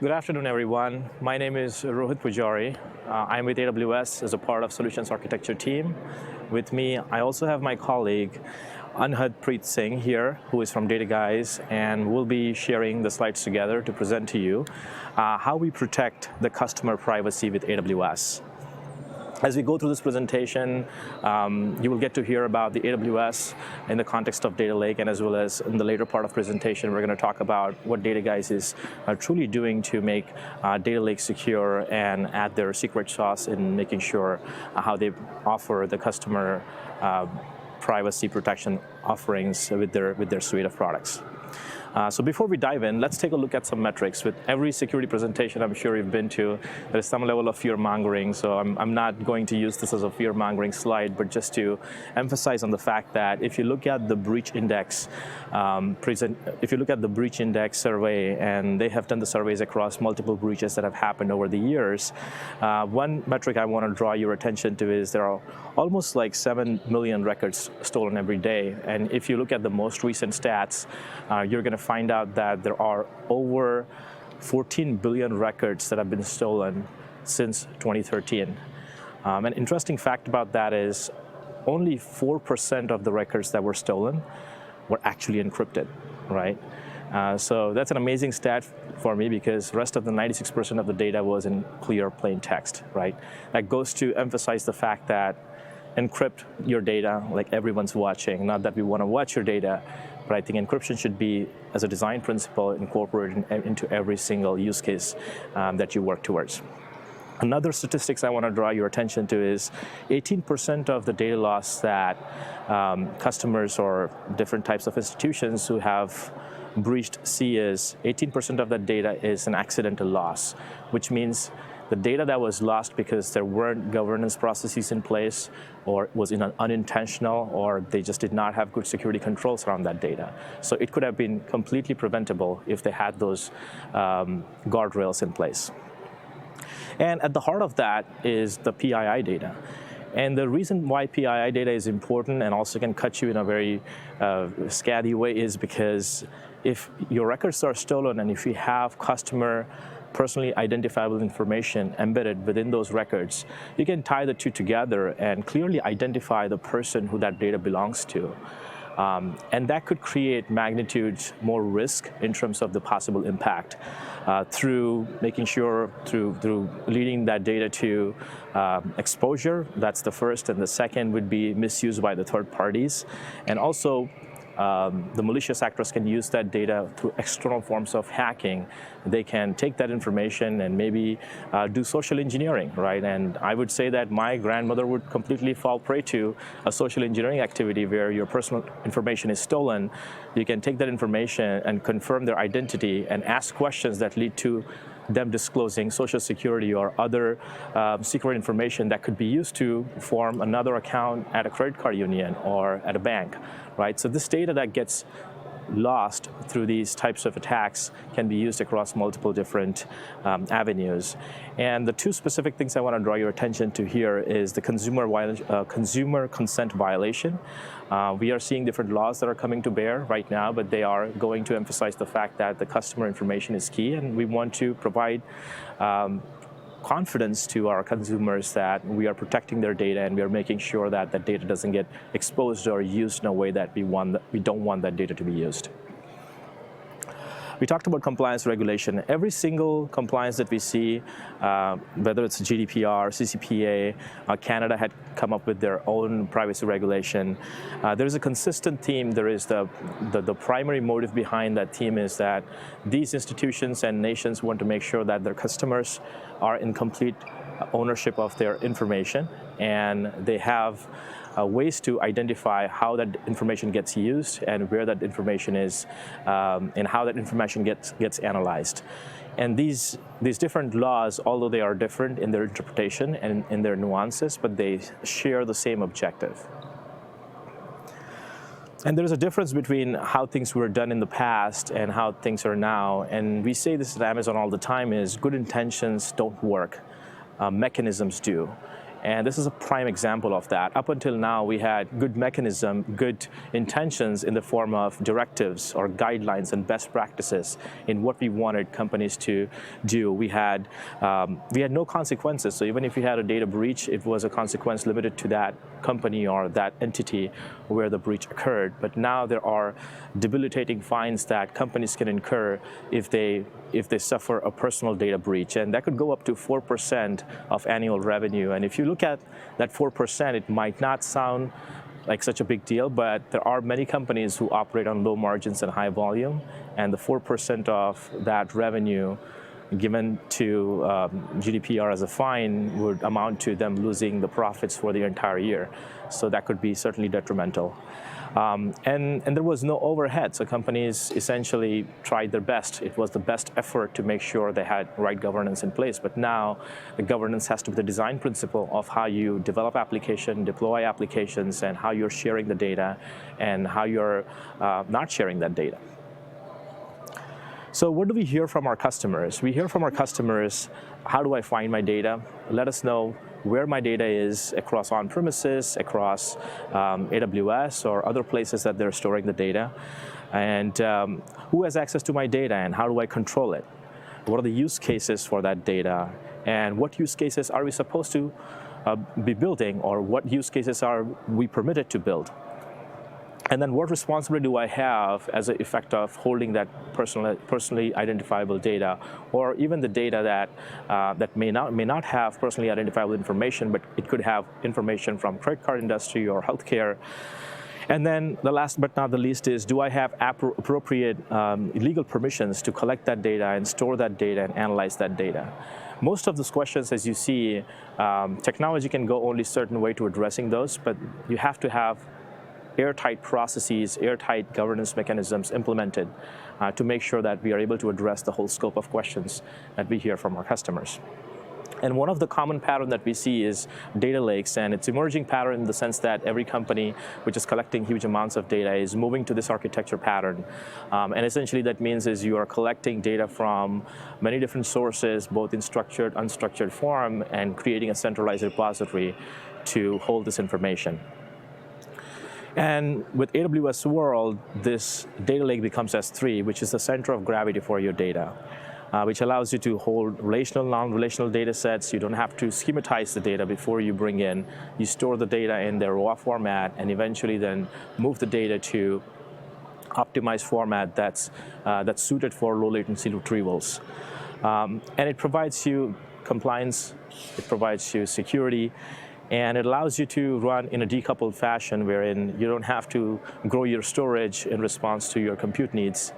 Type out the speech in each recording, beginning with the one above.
Good afternoon, everyone. My name is Rohit Pujari. I'm with AWS as a part of Solutions Architecture team. With me, I also have my colleague, Anhad Singh here, who is from Dataguise, and we'll be sharing the slides together to present to you how we protect the customer privacy with AWS. As we go through this presentation, you will get to hear about the AWS in the context of data lake, and as well as in the later part of presentation, we're going to talk about what Dataguise is truly doing to make data lake secure and add their secret sauce in making sure how they offer the customer privacy protection offerings with their suite of products. So before we dive in, let's take a look at some metrics. With every security presentation I'm sure you've been to, there's some level of fear-mongering, so I'm not going to use this as a fear-mongering slide, but just to emphasize on the fact that if you look at the breach index, survey, and they have done the surveys across multiple breaches that have happened over the years, one metric I want to draw your attention to is there are almost like 7 million records stolen every day, and if you look at the most recent stats, you're going to find out that there are over 14 billion records that have been stolen since 2013. An interesting fact about that is only 4% of the records that were stolen were actually encrypted, right? So that's an amazing stat for me because the rest of the 96% of the data was in clear, plain text, right? That goes to emphasize the fact that encrypt your data like everyone's watching. Not that we want to watch your data, but I think encryption should be, as a design principle, incorporated into every single use case that you work towards. Another statistics I want to draw your attention to is 18% of the data loss that customers or different types of institutions who have breached see is 18% of that data is an accidental loss, which means the data that was lost because there weren't governance processes in place, or was unintentional, or they just did not have good security controls around that data. So it could have been completely preventable if they had those guardrails in place. And at the heart of that is the PII data. And the reason why PII data is important and also can cut you in a very scatty way is because if your records are stolen and if you have customer personally identifiable information embedded within those records, you can tie the two together and clearly identify the person who that data belongs to. And that could create magnitudes more risk in terms of the possible impact through making sure, through leading that data to exposure. That's the first, and the second would be misuse by the third parties. And also, the malicious actors can use that data through external forms of hacking. They can take that information and maybe do social engineering, right? And I would say that my grandmother would completely fall prey to a social engineering activity where your personal information is stolen. You can take that information and confirm their identity and ask questions that lead to them disclosing social security or other secret information that could be used to form another account at a credit card union or at a bank, right? So this data that gets lost through these types of attacks can be used across multiple different avenues. And the two specific things I want to draw your attention to here is the consumer consent violation. We are seeing different laws that are coming to bear right now, but they are going to emphasize the fact that the customer information is key, and we want to provide confidence to our consumers that we are protecting their data and we are making sure that that data doesn't get exposed or used in a way that we don't want that data to be used. We talked about compliance regulation. Every single compliance that we see, whether it's GDPR, CCPA, Canada had come up with their own privacy regulation. There's a consistent theme. There is the primary motive behind that theme is that these institutions and nations want to make sure that their customers are in complete ownership of their information, and they have ways to identify how that information gets used and where that information is, and how that information gets analyzed. And these different laws, although they are different in their interpretation and in their nuances, but they share the same objective. And there's a difference between how things were done in the past and how things are now. And we say this at Amazon all the time is good intentions don't work, mechanisms do. And this is a prime example of that. Up until now, we had good mechanism, good intentions in the form of directives or guidelines and best practices in what we wanted companies to do. We had no consequences. So even if you had a data breach, it was a consequence limited to that company or that entity where the breach occurred. But now there are debilitating fines that companies can incur if they suffer a personal data breach, and that could go up to 4% of annual revenue. And if you look at that 4%, it might not sound like such a big deal, but there are many companies who operate on low margins and high volume, and the 4% of that revenue given to GDPR as a fine would amount to them losing the profits for the entire year. So that could be certainly detrimental. And there was no overhead, so companies essentially tried their best. It was the best effort to make sure they had right governance in place. But now the governance has to be the design principle of how you develop application, deploy applications, and how you're sharing the data and how you're not sharing that data. So what do we hear from our customers? We hear from our customers, how do I find my data? Let us know where my data is across on-premises, across AWS or other places that they're storing the data, and who has access to my data and how do I control it? What are the use cases for that data, and what use cases are we supposed to be building, or what use cases are we permitted to build? And then what responsibility do I have as an effect of holding that personally identifiable data, or even the data that may not have personally identifiable information, but it could have information from credit card industry or healthcare. And then the last but not the least is, do I have appropriate legal permissions to collect that data and store that data and analyze that data? Most of those questions, as you see, technology can go only a certain way to addressing those, but you have to have airtight processes, airtight governance mechanisms implemented to make sure that we are able to address the whole scope of questions that we hear from our customers. And one of the common pattern that we see is data lakes, and it's emerging pattern in the sense that every company which is collecting huge amounts of data is moving to this architecture pattern. And essentially that means is you are collecting data from many different sources, both in structured, unstructured form, and creating a centralized repository to hold this information. And with AWS world, this data lake becomes S3, which is the center of gravity for your data, which allows you to hold relational, non-relational data sets. You don't have to schematize the data before you bring in. You store the data in their raw format and eventually then move the data to optimized format that's suited for low latency retrievals. And it provides you compliance, it provides you security, and it allows you to run in a decoupled fashion wherein you don't have to grow your storage in response to your compute needs,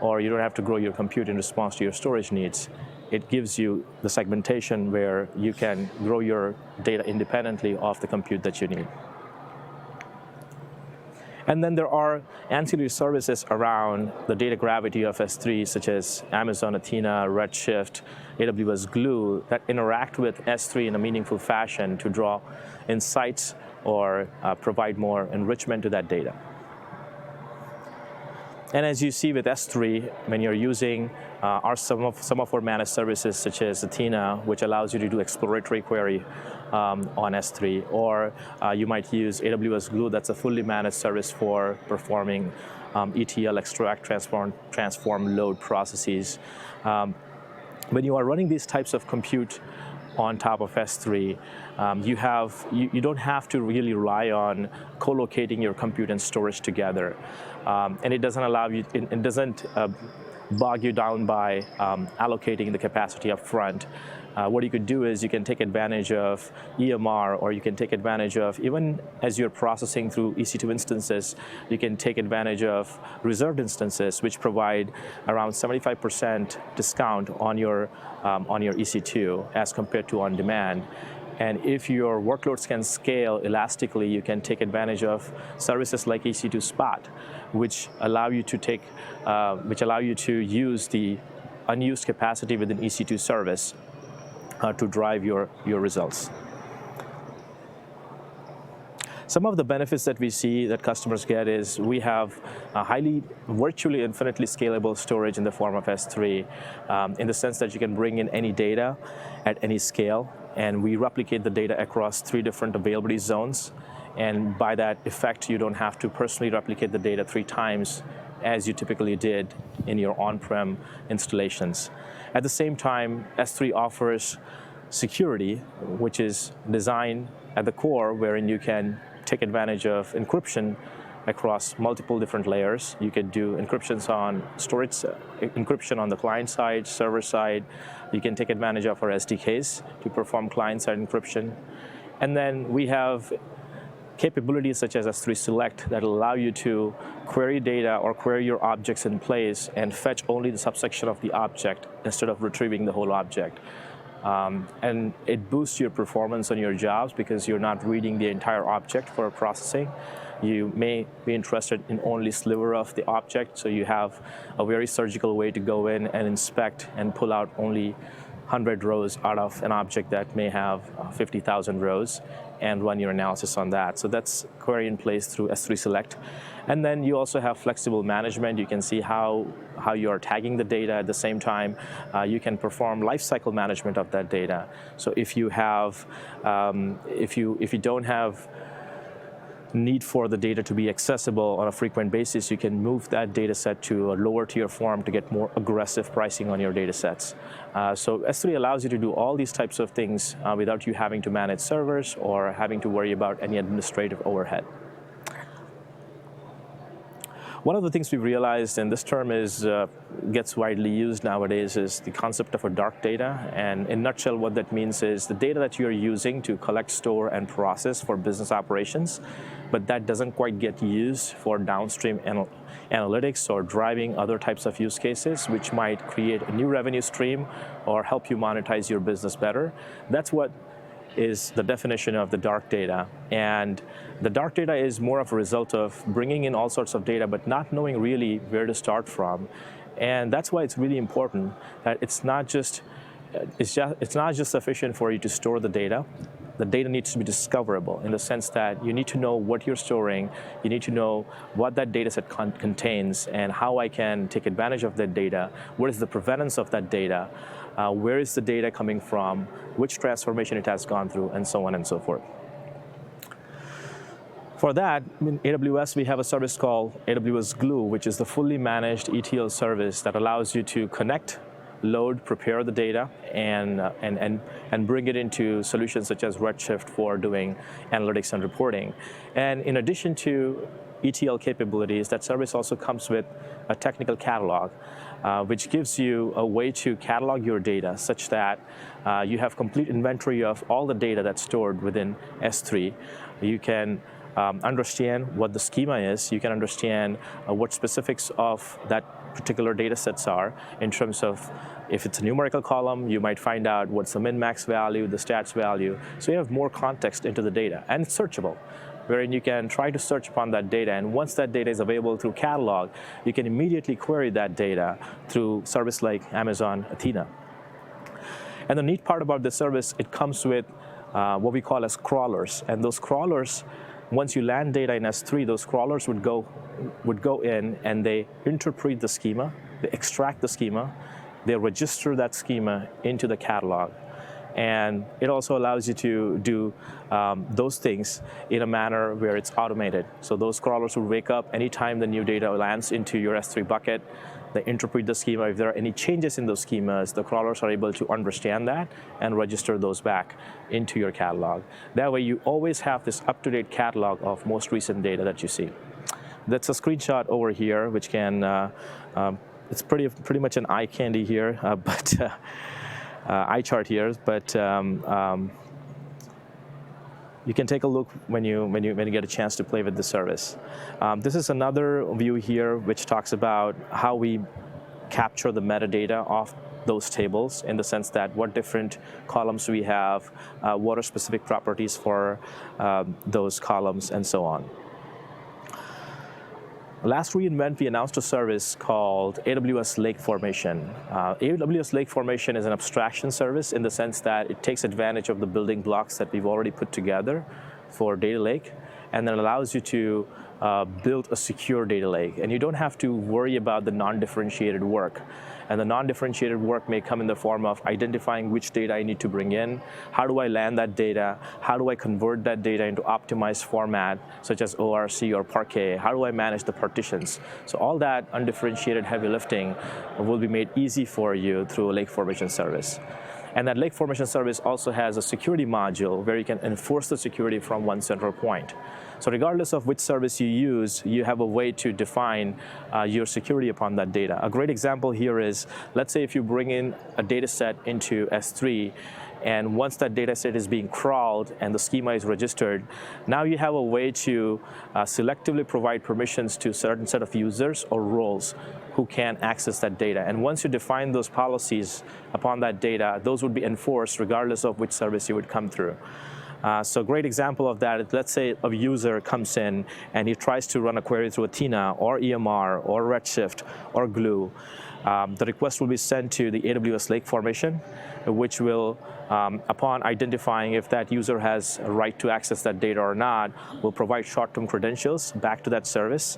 or you don't have to grow your compute in response to your storage needs. It gives you the segmentation where you can grow your data independently of the compute that you need. And then there are ancillary services around the data gravity of S3, such as Amazon Athena, Redshift, AWS Glue, that interact with S3 in a meaningful fashion to draw insights or provide more enrichment to that data. And as you see with S3, when you're using some of our managed services, such as Athena, which allows you to do exploratory query on S3, or you might use AWS Glue, that's a fully managed service for performing ETL, extract, transform, load processes. When you are running these types of compute on top of S3, you don't have to really rely on co-locating your compute and storage together. And it doesn't allow you, it doesn't bog you down by allocating the capacity up front. What you could do is you can take advantage of EMR, or you can take advantage of, even as you're processing through EC2 instances, you can take advantage of reserved instances, which provide around 75% discount on your EC2 as compared to on demand. And if your workloads can scale elastically, you can take advantage of services like EC2 Spot, which allow you to use the unused capacity within EC2 service to drive your results. Some of the benefits that we see that customers get is we have a virtually infinitely scalable storage in the form of S3, in the sense that you can bring in any data at any scale. and we replicate the data across 3 different availability zones. And by that effect, you don't have to personally replicate the data 3 times as you typically did in your on-prem installations. At the same time, S3 offers security, which is designed at the core, wherein you can take advantage of encryption across multiple different layers. You could do encryptions on storage, encryption on the client side, server side. You can take advantage of our SDKs to perform client-side encryption. And then we have capabilities such as S3 Select that allow you to query data or query your objects in place and fetch only the subsection of the object instead of retrieving the whole object. And it boosts your performance on your jobs because you're not reading the entire object for processing. You may be interested in only a sliver of the object, so you have a very surgical way to go in and inspect and pull out only 100 rows out of an object that may have 50,000 rows and run your analysis on that. So that's query in place through S3 Select. And then you also have flexible management. You can see how you are tagging the data. At the same time, you can perform lifecycle management of that data. So if you have, if you don't have need for the data to be accessible on a frequent basis, you can move that data set to a lower tier form to get more aggressive pricing on your data sets. So S3 allows you to do all these types of things without you having to manage servers or having to worry about any administrative overhead. One of the things we've realized, and this term gets widely used nowadays, is the concept of a dark data. And in a nutshell, what that means is the data that you're using to collect, store, and process for business operations, but that doesn't quite get used for downstream analytics or driving other types of use cases, which might create a new revenue stream or help you monetize your business better. That's what is the definition of the dark data. And the dark data is more of a result of bringing in all sorts of data, but not knowing really where to start from. And that's why it's really important that it's not just sufficient for you to store the data. The data needs to be discoverable in the sense that you need to know what you're storing, you need to know what that data set contains and how I can take advantage of that data, what is the provenance of that data, where is the data coming from, which transformation it has gone through, and so on and so forth. For that, in AWS, we have a service called AWS Glue, which is the fully managed ETL service that allows you to connect, load, prepare the data, and bring it into solutions such as Redshift for doing analytics and reporting. And in addition to ETL capabilities, that service also comes with a technical catalog, which gives you a way to catalog your data such that you have complete inventory of all the data that's stored within S3. You can understand what the schema is. You can understand what specifics of that particular data sets are in terms of if it's a numerical column, you might find out what's the min-max value, the stats value. So you have more context into the data, and it's searchable, wherein you can try to search upon that data, and once that data is available through catalog, you can immediately query that data through service like Amazon Athena. And the neat part about this service, it comes with what we call as crawlers, and those crawlers, once you land data in S3, those crawlers would go in and they interpret the schema, they extract the schema, they register that schema into the catalog. And it also allows you to do those things in a manner where it's automated. So those crawlers will wake up anytime the new data lands into your S3 bucket. They interpret the schema. If there are any changes in those schemas, the crawlers are able to understand that and register those back into your catalog. That way you always have this up-to-date catalog of most recent data that you see. That's a screenshot over here, which can, it's pretty much an eye candy here, eye chart here, but you can take a look when you get a chance to play with the service. This is another view here which talks about how we capture the metadata of those tables, in the sense that what different columns we have, what are specific properties for those columns, and so on. Last reInvent, we announced a service called AWS Lake Formation. AWS Lake Formation is an abstraction service in the sense that it takes advantage of the building blocks that we've already put together for data lake, and then allows you to build a secure data lake. And you don't have to worry about the non-differentiated work. And the non-differentiated work may come in the form of identifying which data I need to bring in, how do I land that data, how do I convert that data into optimized format, such as ORC or Parquet, how do I manage the partitions. So all that undifferentiated heavy lifting will be made easy for you through a lake formation service. And that lake formation service also has a security module where you can enforce the security from one central point. So regardless of which service you use, you have a way to define your security upon that data. A great example here is, let's say if you bring in a data set into S3, and once that data set is being crawled and the schema is registered, now you have a way to selectively provide permissions to a certain set of users or roles who can access that data. And once you define those policies upon that data, those would be enforced regardless of which service you would come through. So a great example of that is, let's say a user comes in and he tries to run a query through Athena or EMR or Redshift or Glue. The request will be sent to the AWS Lake Formation, which will, upon identifying if that user has a right to access that data or not, will provide short-term credentials back to that service.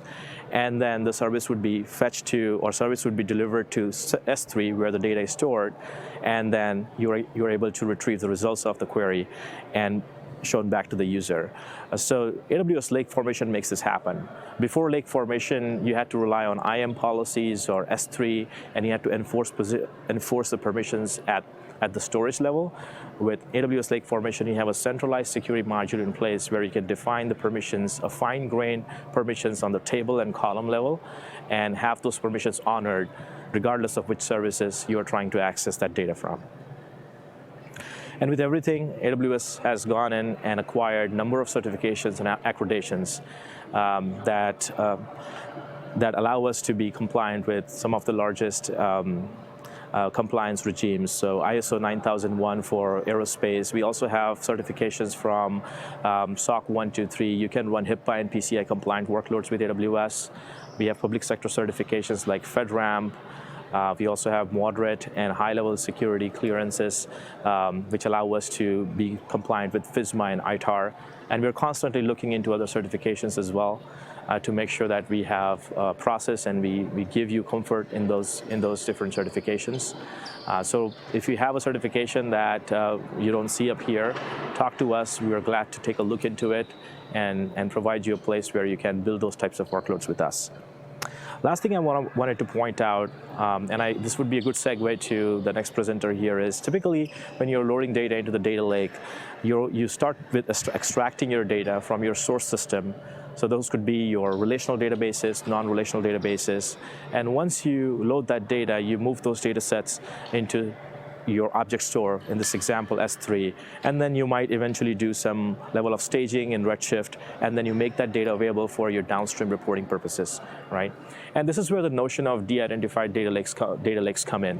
And then the service would be fetched to, or service would be delivered to S3 where the data is stored. And then you're able to retrieve the results of the query and shown back to the user. So AWS Lake Formation makes this happen. Before Lake Formation, you had to rely on IAM policies or S3, and you had to enforce the permissions at the storage level. With AWS Lake Formation, you have a centralized security module in place where you can define the permissions, a fine-grained permissions on the table and column level, and have those permissions honored regardless of which services you are trying to access that data from. And with everything, AWS has gone in and acquired a number of certifications and accreditations that allow us to be compliant with some of the largest compliance regimes. So ISO 9001 for aerospace. We also have certifications from SOC 123. You can run HIPAA and PCI compliant workloads with AWS. We have public sector certifications like FedRAMP. We also have moderate and high-level security clearances, which allow us to be compliant with FISMA and ITAR. And we're constantly looking into other certifications as well to make sure that we have a process and we give you comfort in those different certifications. So if you have a certification that you don't see up here, talk to us. We are glad to take a look into it and provide you a place where you can build those types of workloads with us. Last thing I wanted to point out, and this would be a good segue to the next presenter here, is typically when you're loading data into the data lake, you start with extracting your data from your source system. So those could be your relational databases, non-relational databases. And once you load that data, you move those data sets into your object store, in this example S3, and then you might eventually do some level of staging in Redshift, and then you make that data available for your downstream reporting purposes, right? And this is where the notion of de-identified data lakes come in,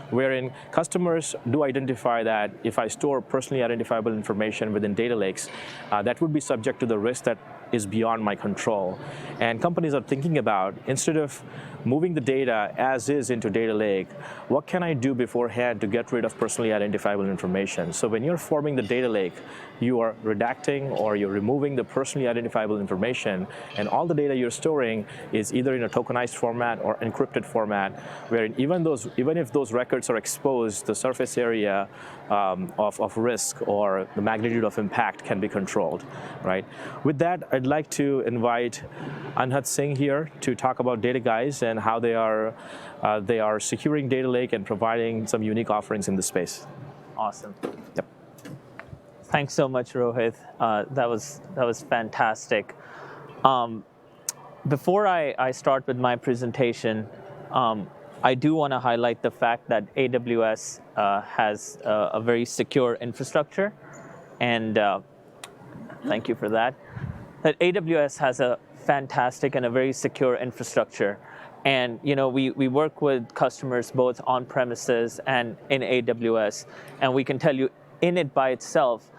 wherein customers do identify that if I store personally identifiable information within data lakes, that would be subject to the risk that is beyond my control. And companies are thinking about, instead of moving the data as is into data lake, what can I do beforehand to get rid of personally identifiable information? So when you're forming the data lake, you are redacting or you're removing the personally identifiable information, and all the data you're storing is either in a tokenized format or encrypted format, where even if those records are exposed, the surface area of risk or the magnitude of impact can be controlled, right? With that, I'd like to invite Anhad Singh here to talk about Dataguise and how they are securing data lake and providing some unique offerings in the space. Awesome. Yep. Thanks so much, Rohit. That was fantastic. Before I start with my presentation, I do want to highlight the fact that AWS has a very secure infrastructure, and thank you for that. That AWS has a fantastic and a very secure infrastructure. And we work with customers both on premises and in AWS, and we can tell you in it by itself,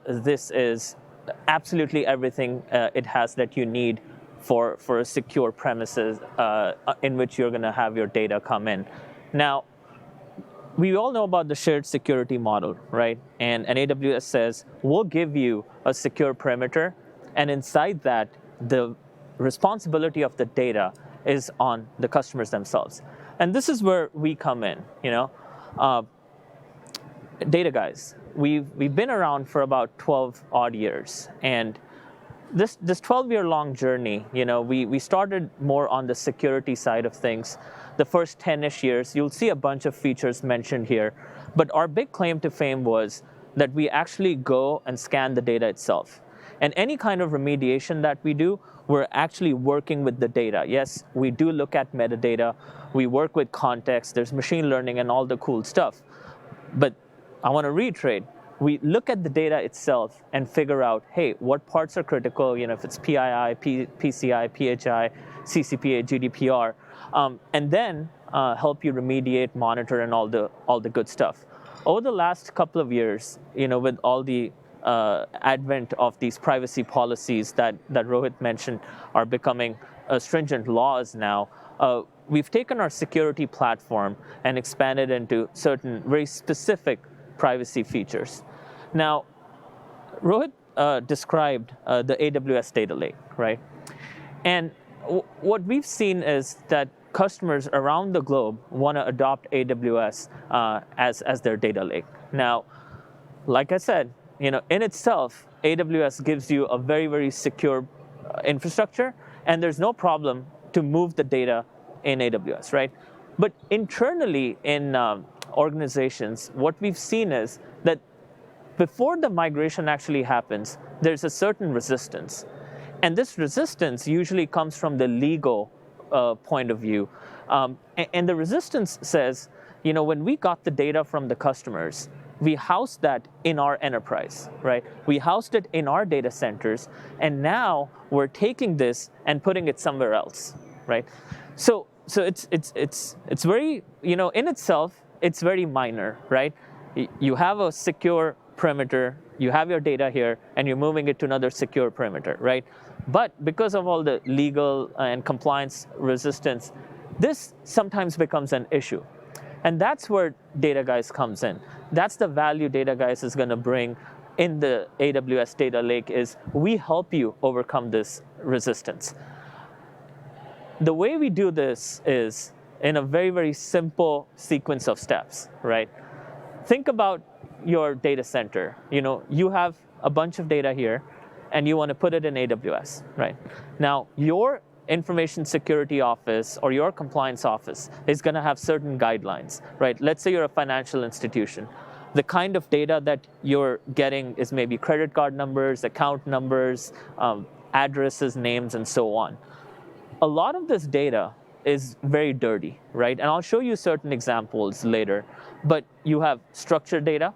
this is absolutely everything it has that you need for a secure premises in which you're going to have your data come in. Now, we all know about the shared security model, right? And AWS says, we'll give you a secure perimeter, and inside that, the responsibility of the data is on the customers themselves. And this is where we come in. Dataguise, we've been around for about 12 odd years, and this 12-year-long journey, we started more on the security side of things. The first 10-ish years, you'll see a bunch of features mentioned here, but our big claim to fame was that we actually go and scan the data itself. And any kind of remediation that we do, we're actually working with the data. Yes, we do look at metadata, we work with context, there's machine learning and all the cool stuff. But I want to reiterate, we look at the data itself and figure out, hey, what parts are critical, if it's PII, PCI, PHI, CCPA, GDPR, and then help you remediate, monitor, and all the good stuff. Over the last couple of years, with all the advent of these privacy policies that Rohit mentioned are becoming stringent laws now, we've taken our security platform and expanded into certain very specific privacy features. Now, Rohit described the AWS data lake, right? And what we've seen is that customers around the globe want to adopt AWS as their data lake. Now, like I said, in itself, AWS gives you a very, very secure infrastructure, and there's no problem to move the data in AWS, right? But internally in organizations, what we've seen is that before the migration actually happens, there's a certain resistance. And this resistance usually comes from the legal point of view. And the resistance says, when we got the data from the customers, we housed that in our enterprise, right? We housed it in our data centers, and now we're taking this and putting it somewhere else, right? So it's very, in itself, it's very minor, right? You have a secure perimeter, you have your data here, and you're moving it to another secure perimeter, right? But because of all the legal and compliance resistance, this sometimes becomes an issue. And that's where Dataguise comes in. That's the value Dataguise is going to bring in the AWS data lake, is we help you overcome this resistance. The way we do this is in a very, very simple sequence of steps, right? Think about your data center. You have a bunch of data here, and you want to put it in AWS, right? Now, your information security office or your compliance office is going to have certain guidelines, right? Let's say you're a financial institution. The kind of data that you're getting is maybe credit card numbers, account numbers, addresses, names, and so on. A lot of this data is very dirty, right? And I'll show you certain examples later. But you have structured data,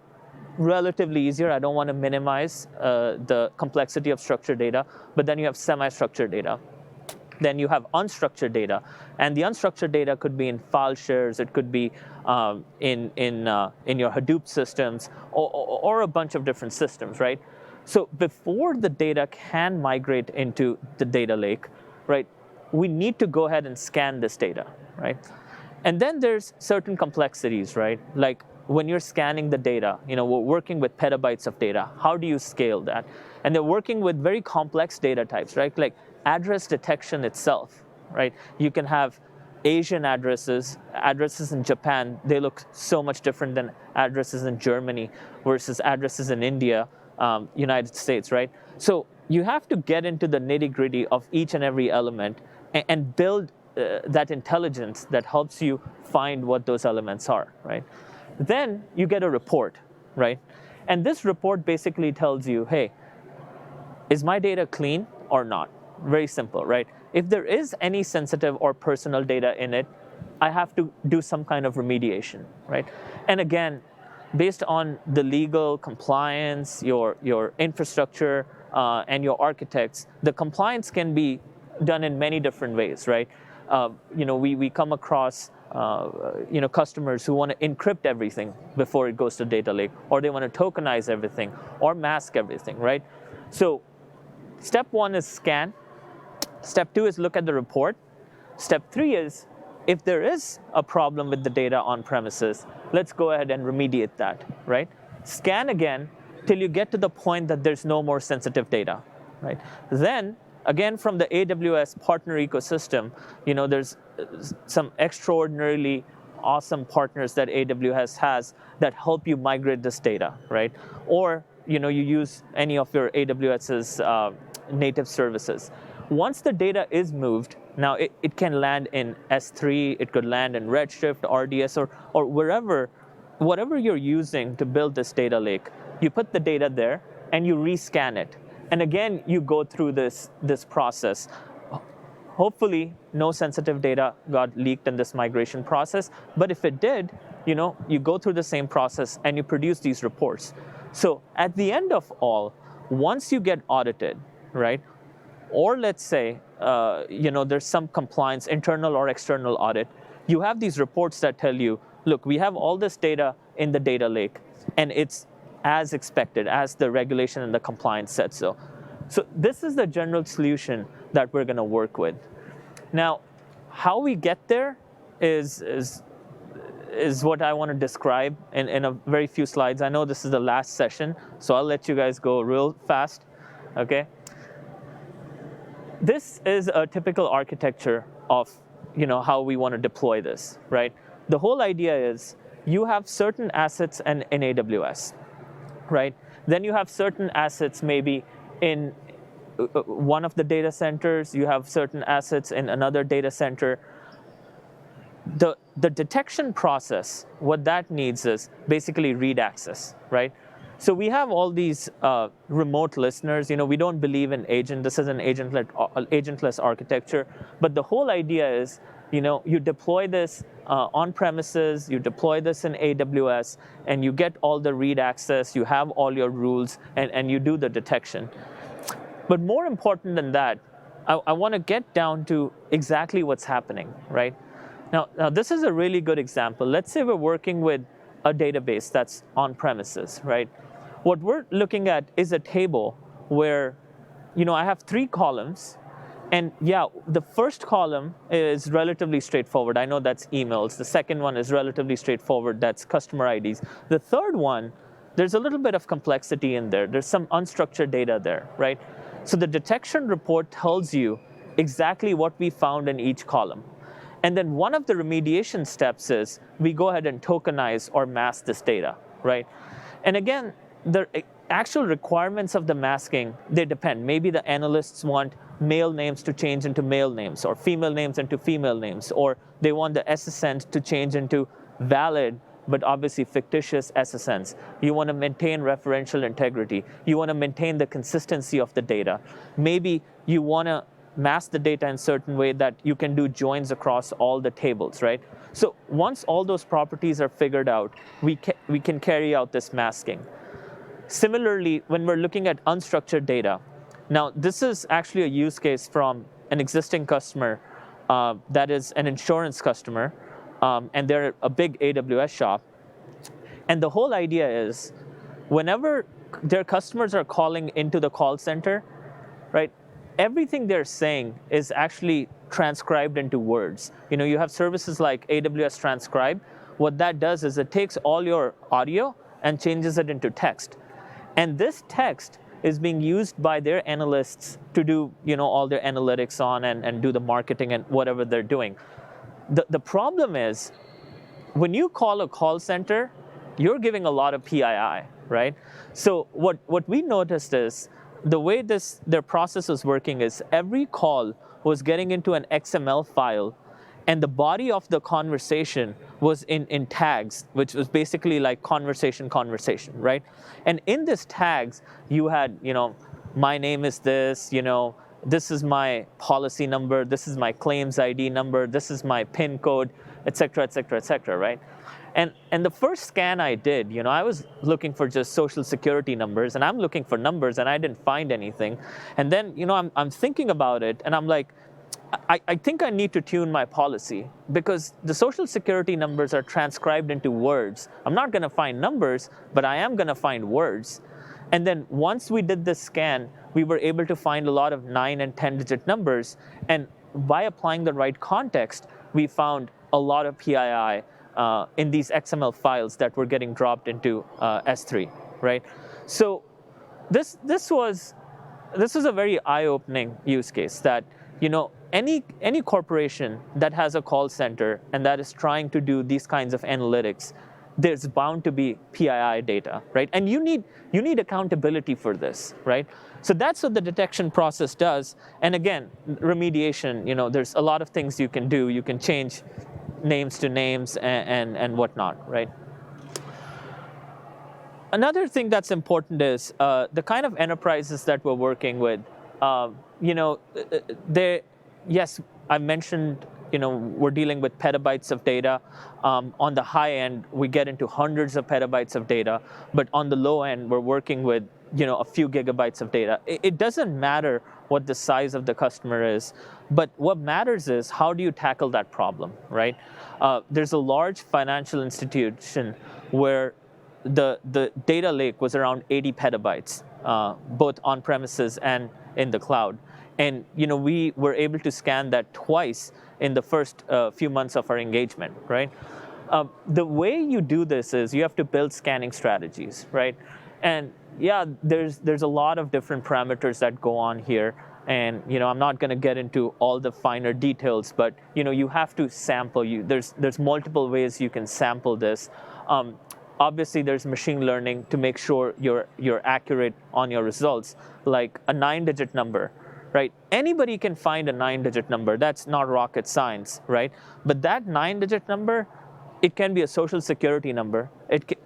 relatively easier. I don't want to minimize the complexity of structured data, but then you have semi-structured data. Then you have unstructured data, and the unstructured data could be in file shares, it could be in your Hadoop systems, or a bunch of different systems, right? So before the data can migrate into the data lake, right, we need to go ahead and scan this data, right? And then there's certain complexities, right? Like when you're scanning the data, we're working with petabytes of data. How do you scale that? And they're working with very complex data types, right? Like address detection itself, right? You can have Asian addresses in Japan, they look so much different than addresses in Germany versus addresses in India, United States, right? So you have to get into the nitty-gritty of each and every element and build that intelligence that helps you find what those elements are, right? Then you get a report, right? And this report basically tells you, hey, is my data clean or not? Very simple, right? If there is any sensitive or personal data in it, I have to do some kind of remediation, right? And again, based on the legal compliance, your infrastructure, and your architects, the compliance can be done in many different ways, right? We come across customers who want to encrypt everything before it goes to data lake, or they want to tokenize everything or mask everything, right? So step one is scan. Step two is look at the report. Step three is, if there is a problem with the data on premises, let's go ahead and remediate that, right? Scan again till you get to the point that there's no more sensitive data, right? Then, again, from the AWS partner ecosystem, there's some extraordinarily awesome partners that AWS has that help you migrate this data, right? Or you use any of your AWS's native services. Once the data is moved, now it can land in S3, it could land in Redshift, RDS, or whatever you're using to build this data lake. You put the data there and you rescan it. And again, you go through this process. Hopefully, no sensitive data got leaked in this migration process. But if it did, you go through the same process and you produce these reports. So at the end of all, once you get audited, right? Or let's say, there's some compliance, internal or external audit, you have these reports that tell you, look, we have all this data in the data lake, and it's as expected, as the regulation and the compliance said so. So this is the general solution that we're going to work with. Now, how we get there is what I want to describe in a very few slides. I know this is the last session, so I'll let you guys go real fast, okay? This is a typical architecture of how we want to deploy this, right? The whole idea is you have certain assets in AWS, right? Then you have certain assets maybe in one of the data centers, you have certain assets in another data center. The detection process, what that needs is basically read access, right? So we have all these remote listeners. We don't believe in agent. This is an agentless architecture. But the whole idea is, you deploy this on premises, you deploy this in AWS, and you get all the read access, you have all your rules, and you do the detection. But more important than that, I want to get down to exactly what's happening, right? Now, this is a really good example. Let's say we're working with a database that's on premises, right? What we're looking at is a table where, I have 3 columns. And yeah, the first column is relatively straightforward. I know that's emails. The second one is relatively straightforward. That's customer IDs. The third one, there's a little bit of complexity in there. There's some unstructured data there, right? So the detection report tells you exactly what we found in each column. And then one of the remediation steps is we go ahead and tokenize or mask this data, right? And again, the actual requirements of the masking, they depend. Maybe the analysts want male names to change into male names, or female names into female names, or they want the SSN to change into valid, but obviously fictitious SSNs. You want to maintain referential integrity. You want to maintain the consistency of the data. Maybe you want to mask the data in a certain way that you can do joins across all the tables, right? So once all those properties are figured out, we can carry out this masking. Similarly, when we're looking at unstructured data, now this is actually a use case from an existing customer that is an insurance customer, and they're a big AWS shop. And the whole idea is whenever their customers are calling into the call center, right, everything they're saying is actually transcribed into words. You have services like AWS Transcribe. What that does is it takes all your audio and changes it into text. And this text is being used by their analysts to do all their analytics on and do the marketing and whatever they're doing. The problem is when you call a call center, you're giving a lot of PII, right? So what we noticed is the way their process was working is every call was getting into an XML file, and the body of the conversation was in tags, which was basically like conversation, right? And in this tags, you had, my name is this, this is my policy number, this is my claims ID number, this is my PIN code, et cetera, right? And the first scan I did, I was looking for just social security numbers, and I'm looking for numbers, and I didn't find anything. And then, I'm thinking about it, and I'm like, I think I need to tune my policy, because the social security numbers are transcribed into words. I'm not going to find numbers, but I am going to find words. And then once we did this scan, we were able to find a lot of 9 and 10-digit numbers. And by applying the right context, we found a lot of PII in these XML files that were getting dropped into S3, right? So this was a very eye-opening use case that, any corporation that has a call center and that is trying to do these kinds of analytics, there's bound to be PII data, right? And you need accountability for this, right? So that's what the detection process does. And again, remediation, there's a lot of things you can do. You can change names to names and whatnot, right? Another thing that's important is the kind of enterprises that we're working with. Yes, I mentioned, we're dealing with petabytes of data. On the high end, we get into hundreds of petabytes of data. But on the low end, we're working with, a few gigabytes of data. It doesn't matter what the size of the customer is, but what matters is how do you tackle that problem, right? There's a large financial institution where the data lake was around 80 petabytes, both on premises and in the cloud. And we were able to scan that twice in the first few months of our engagement, right? The way you do this is you have to build scanning strategies, right? And yeah, there's a lot of different parameters that go on here. And I'm not going to get into all the finer details, but you have to sample. There's multiple ways you can sample this. Obviously, there's machine learning to make sure you're accurate on your results, like a 9-digit number, right? Anybody can find a 9-digit number. That's not rocket science, right? But that 9-digit number, it can be a social security number.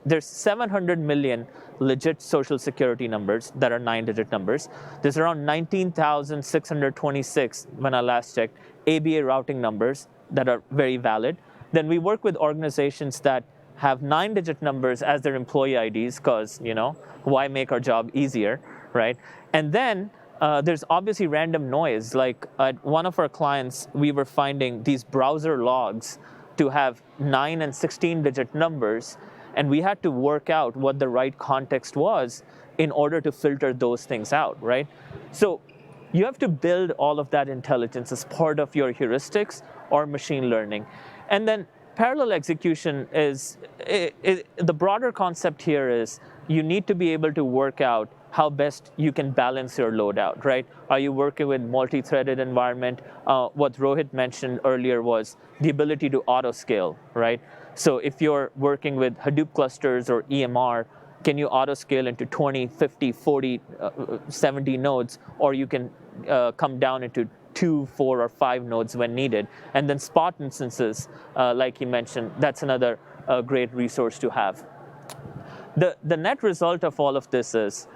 There's 700 million legit social security numbers that are 9-digit numbers. There's around 19,626, when I last checked, ABA routing numbers that are very valid. Then we work with organizations that have 9-digit numbers as their employee IDs, because, why make our job easier, right? And then there's obviously random noise. Like at one of our clients, we were finding these browser logs to have 9 and 16-digit numbers, and we had to work out what the right context was in order to filter those things out, right? So you have to build all of that intelligence as part of your heuristics or machine learning. And then parallel execution is, the broader concept here is you need to be able to work out how best you can balance your load out, right? Are you working with multi-threaded environment? What Rohit mentioned earlier was the ability to auto-scale, right? So if you're working with Hadoop clusters or EMR, can you auto-scale into 20, 50, 40, 70 nodes, or you can come down into 2, 4, or 5 nodes when needed. And then spot instances, like he mentioned, that's another great resource to have. The net result of all of this is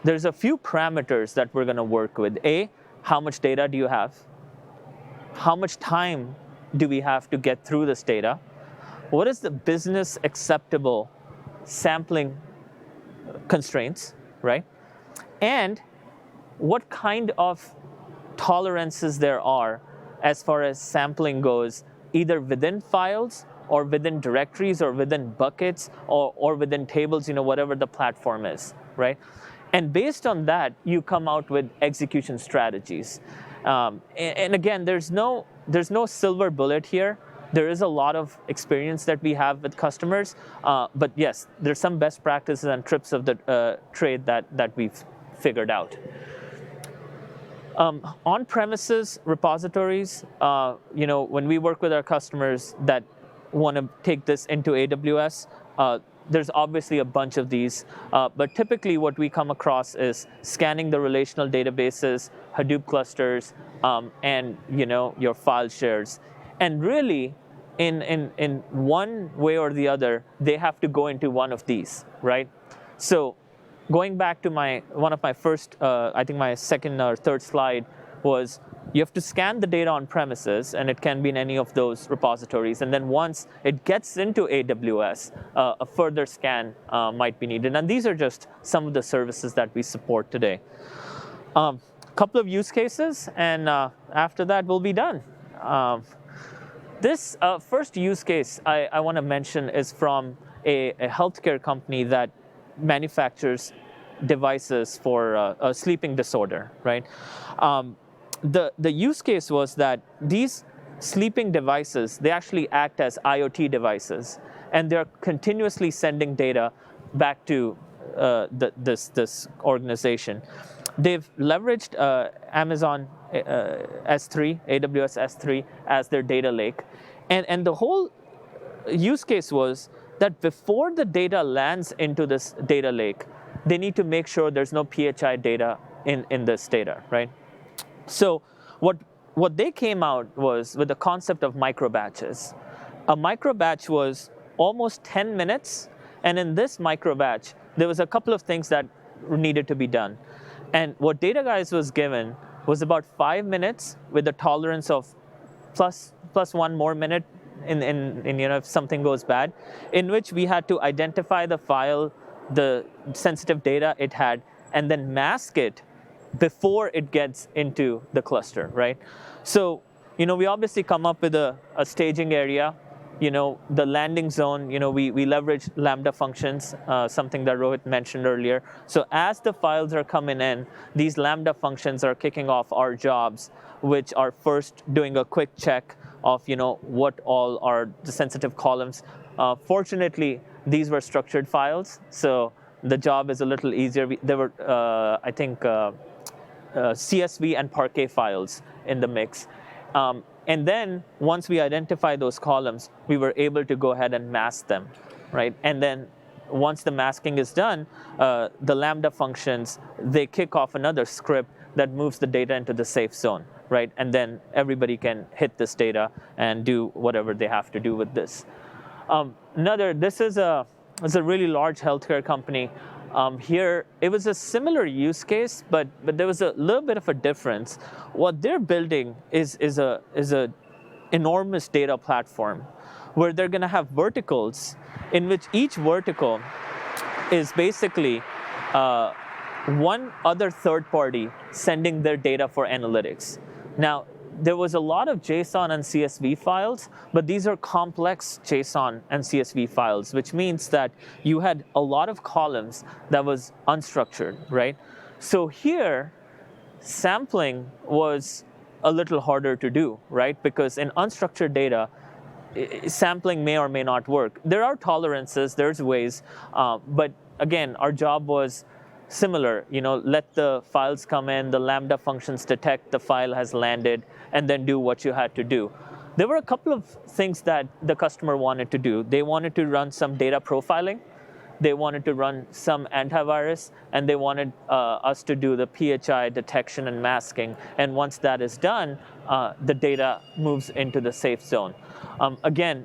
there's a few parameters that we're going to work with. A, how much data do you have? How much time do we have to get through this data? What is the business acceptable sampling constraints, right? And what kind of tolerances there are as far as sampling goes, either within files or within directories or within buckets or within tables, whatever the platform is, right? And based on that, you come out with execution strategies. And again, there's no silver bullet here. There is a lot of experience that we have with customers, but yes, there's some best practices and trips of the trade that we've figured out. On-premises repositories, when we work with our customers that want to take this into AWS, there's obviously a bunch of these, but typically what we come across is scanning the relational databases, Hadoop clusters, and your file shares. And really, in one way or the other, they have to go into one of these, right? So going back to one of my first, I think my second or third slide was, you have to scan the data on premises, and it can be in any of those repositories. And then once it gets into AWS, a further scan might be needed. And these are just some of the services that we support today. Couple of use cases, and after that, we'll be done. This first use case I want to mention is from a healthcare company that manufactures devices for a sleeping disorder, right? The use case was that these sleeping devices, they actually act as IoT devices, and they're continuously sending data back to this organization. they've leveraged Amazon S3, AWS S3 as their data lake. And the whole use case was that before the data lands into this data lake, they need to make sure there's no PHI data in this data, right? So what they came out was with the concept of micro batches. A micro batch was almost 10 minutes, and in this micro batch, there was a couple of things that needed to be done. And what Dataguise was given was about 5 minutes with a tolerance of plus 1 more minute in if something goes bad, in which we had to identify the file, the sensitive data it had, and then mask it before it gets into the cluster, right? So, we obviously come up with a staging area. The landing zone, we leverage Lambda functions, something that Rohit mentioned earlier. So as the files are coming in, these Lambda functions are kicking off our jobs, which are first doing a quick check of, what all are the sensitive columns. Fortunately, these were structured files, so the job is a little easier. There were, I think, CSV and Parquet files in the mix. And then once we identify those columns, we were able to go ahead and mask them, right? And then once the masking is done, the Lambda functions, they kick off another script that moves the data into the safe zone, right? And then everybody can hit this data and do whatever they have to do with this. This is a really large healthcare company. Here, it was a similar use case, but there was a little bit of a difference. What they're building is a enormous data platform where they're going to have verticals in which each vertical is basically one other third party sending their data for analytics. Now, there was a lot of JSON and CSV files, but these are complex JSON and CSV files, which means that you had a lot of columns that was unstructured, right? So here, sampling was a little harder to do, right? Because in unstructured data, sampling may or may not work. There are tolerances, there's ways, but again, our job was similar, let the files come in, the Lambda functions detect the file has landed, and then do what you had to do. There were a couple of things that the customer wanted to do. They wanted to run some data profiling, they wanted to run some antivirus, and they wanted us to do the PHI detection and masking. And once that is done, the data moves into the safe zone. Again,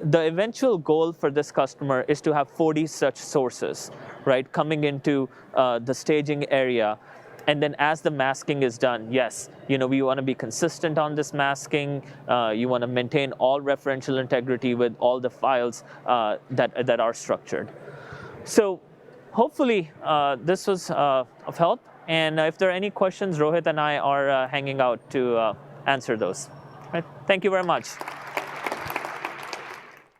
the eventual goal for this customer is to have 40 such sources, right, coming into the staging area. And then as the masking is done, yes, we want to be consistent on this masking. You want to maintain all referential integrity with all the files that are structured. So hopefully this was of help. And if there are any questions, Rohit and I are hanging out to answer those. Right? Thank you very much.